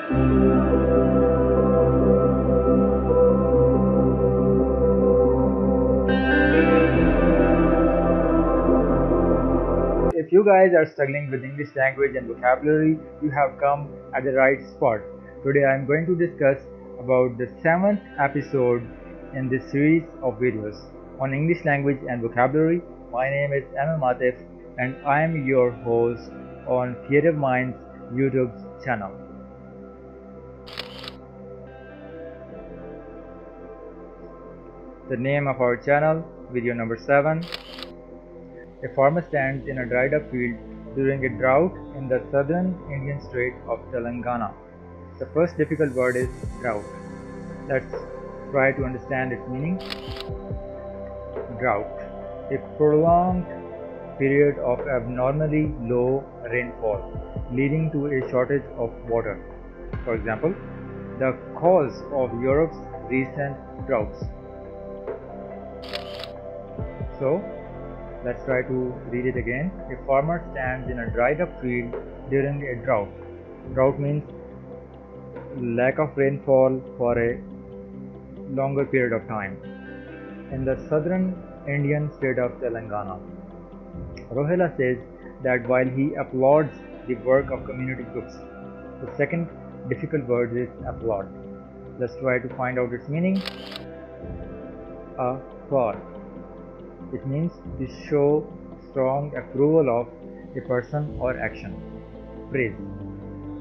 If you guys are struggling with English language and vocabulary, you have come at the right spot. Today I am going to discuss about the 7th episode in this series of videos on English language and vocabulary. My name is MM Atif and I am your host on Creative Minds YouTube channel. The name of our channel, video number 7. A farmer stands in a dried up field during a drought in the southern Indian state of Telangana. The first difficult word is drought. Let's try to understand its meaning. Drought, a prolonged period of abnormally low rainfall leading to a shortage of water. For example, the cause of Europe's recent droughts. So, let's try to read it again. A farmer stands in a dried up field during a drought. Drought means lack of rainfall for a longer period of time in the southern Indian state of Telangana. Rohila says that while he applauds the work of community groups, the second difficult word is applaud. Let's try to find out its meaning. Applaud. It means to show strong approval of a person or action. Praise.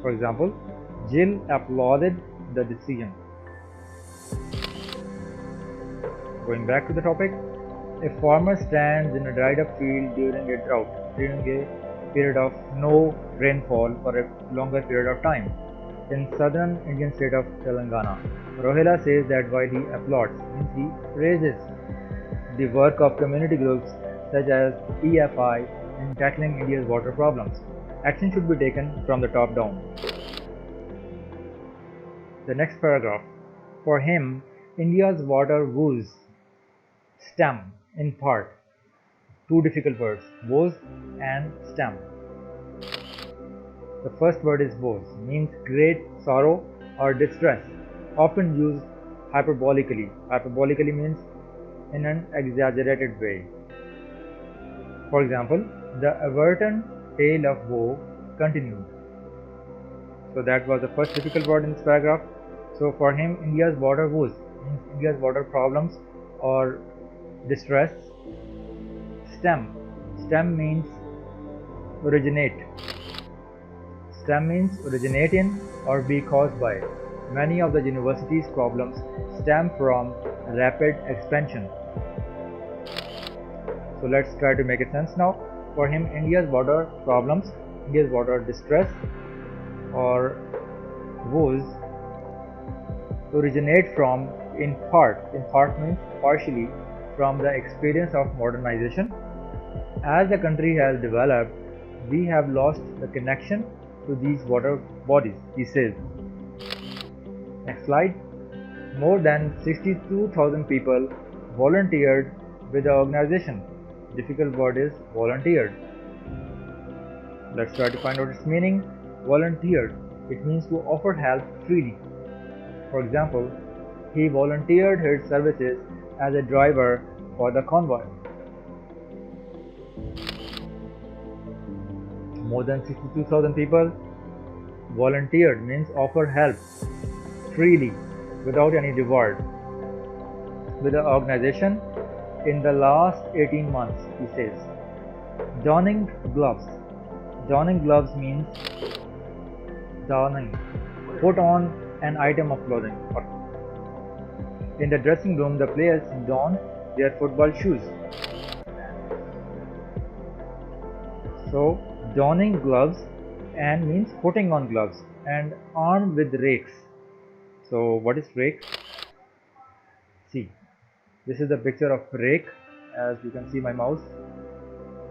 For example, Jill applauded the decision. Going back to the topic, a farmer stands in a dried up field during a drought, during a period of no rainfall for a longer period of time in southern Indian state of Telangana. Rohila says that while he applauds, means he praises the work of community groups such as EFI in tackling India's water problems. Action should be taken from the top down. The next paragraph. For him, India's water woes stem in part. Two difficult words, woes and stem. The first word is woes, means great sorrow or distress, often used hyperbolically. Hyperbolically means in an exaggerated way. For example, the Everton tale of woe continued. So that was the first difficult word in this paragraph. So for him, India's water woes means India's water problems or distress. Stem. Stem means originate. Stem means originate in or be caused by. Many of the university's problems stem from rapid expansion. So let's try to make it sense now. For him, India's water problems, India's water distress or woes originate from, in part means partially, from the experience of modernization. As the country has developed, we have lost the connection to these water bodies, he says. Next slide. More than 62,000 people volunteered with the organization. Difficult word is volunteered. Let's try to find out its meaning. Volunteered. It means to offer help freely. For example, he volunteered his services as a driver for the convoy. More than 62,000 people volunteered means offer help freely without any reward with the organization in the last 18 months, he says. Donning gloves. Donning gloves means donning, put on an item of clothing. In the dressing room, the players don their football shoes. So, donning gloves and means putting on gloves and armed with rakes. So, what is rake? See, this is the picture of rake. As you can see my mouse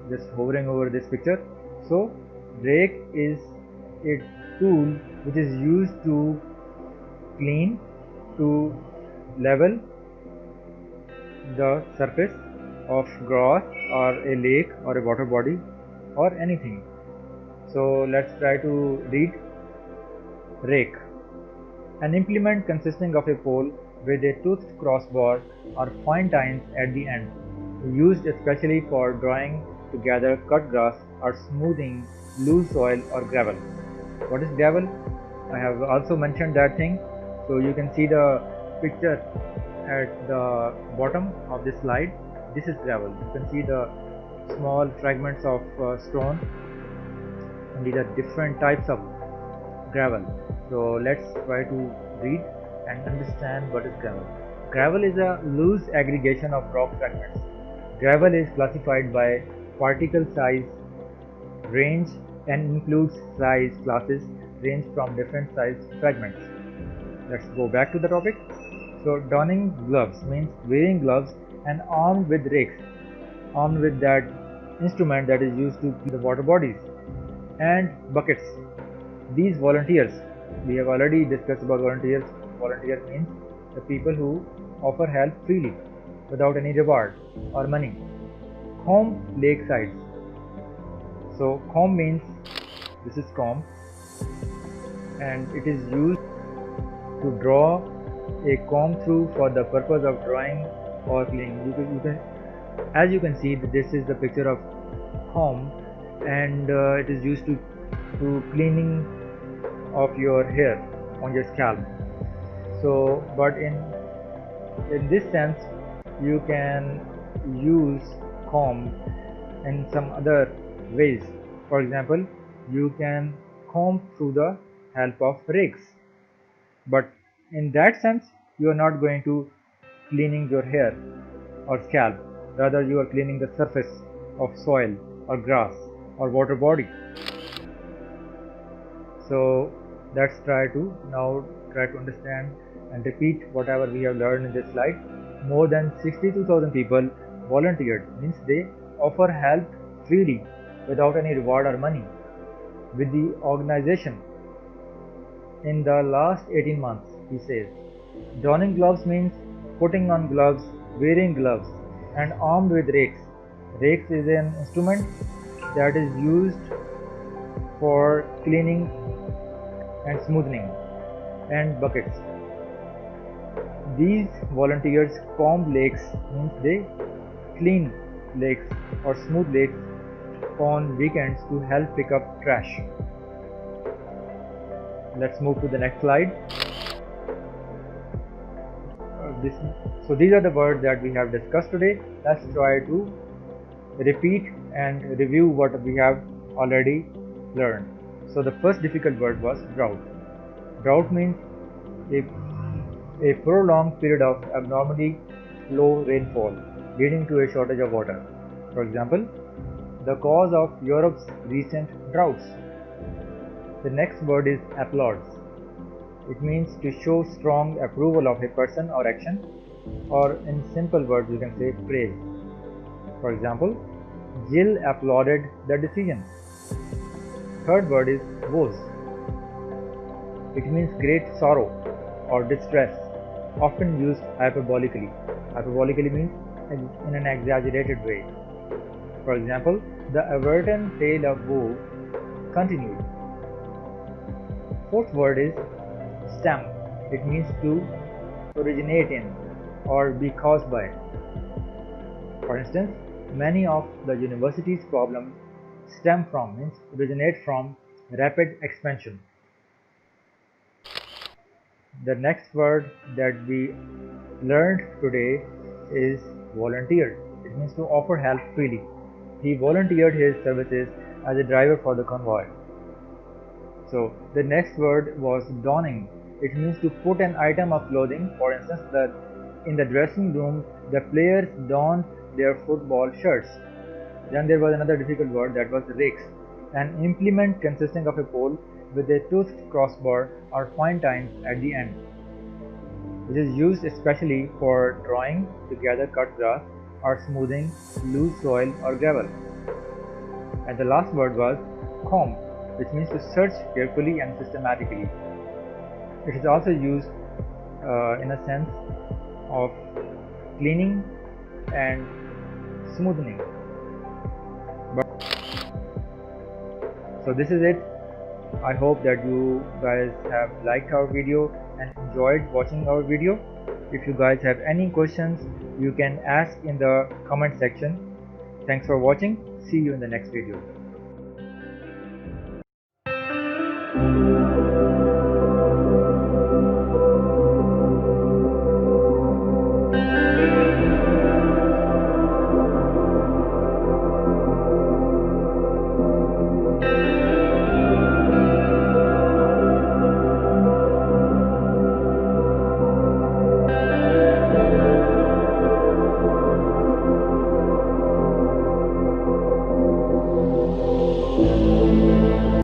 just hovering over this picture. So, rake is a tool which is used to clean, to level the surface of grass or a lake or a water body or anything. So let's try to read rake. An implement consisting of a pole with a toothed crossbar or fine tines at the end, used especially for drawing together cut grass or smoothing loose soil or gravel. What is gravel? I have also mentioned that thing. So you can see the picture at the bottom of this slide. This is gravel. You can see the small fragments of stone, and these are different types of gravel. So let's try to read and understand what is gravel. Gravel is a loose aggregation of rock fragments. Gravel is classified by particle size range and includes size classes range from different size fragments. Let's go back to the topic. So donning gloves means wearing gloves and armed with rakes, armed with that instrument that is used to clean the water bodies, and buckets. These volunteers, we have already discussed about volunteers. Volunteer means the people who offer help freely without any reward or money. Comb lakesides. So comb means, this is comb, and it is used to draw a comb through for the purpose of drawing or cleaning. As you can see, this is the picture of comb, and it is used to cleaning of your hair on your scalp. So, but in this sense, you can use comb in some other ways. For example, you can comb through the help of rakes, but in that sense you are not going to cleaning your hair or scalp, rather you are cleaning the surface of soil or grass or water body. So let's try to understand and repeat whatever we have learned in this slide. More than 62,000 people volunteered, means they offer help freely without any reward or money with the organization in the last 18 months, he says. Donning gloves means putting on gloves, wearing gloves, and armed with rakes. Rakes is an instrument that is used for cleaning and smoothing, and buckets. These volunteers comb lakes, means they clean lakes or smooth lakes on weekends to help pick up trash. Let's move to the next slide. So these are the words that we have discussed today. Let's try to repeat and review what we have already learned. So the first difficult word was drought. Drought means a prolonged period of abnormally low rainfall leading to a shortage of water. For example, the cause of Europe's recent droughts. The next word is applause. It means to show strong approval of a person or action, or in simple words you can say praise. For example, Jill applauded the decision. Third word is woes. It means great sorrow or distress, often used hyperbolically. Hyperbolically means in an exaggerated way. For example, the Everton tale of woe continued. Fourth word is stem. It means to originate in or be caused by. For instance, many of the university's problems stem from, means originate from, rapid expansion. The next word that we learned today is volunteered. It means to offer help freely. He volunteered his services as a driver for the convoy. So the next word was donning. It means to put an item of clothing. For instance, in the dressing room, the players donned their football shirts. Then there was another difficult word, that was rakes, an implement consisting of a pole with a toothed crossbar or fine tines at the end, which is used especially for drawing together cut grass or smoothing loose soil or gravel. And the last word was comb, which means to search carefully and systematically. It is also used in a sense of cleaning and smoothing. So this is it I hope that you guys have liked our video and enjoyed watching our video. If you guys have any questions, you can ask in the comment section. Thanks for watching. See you in the next video.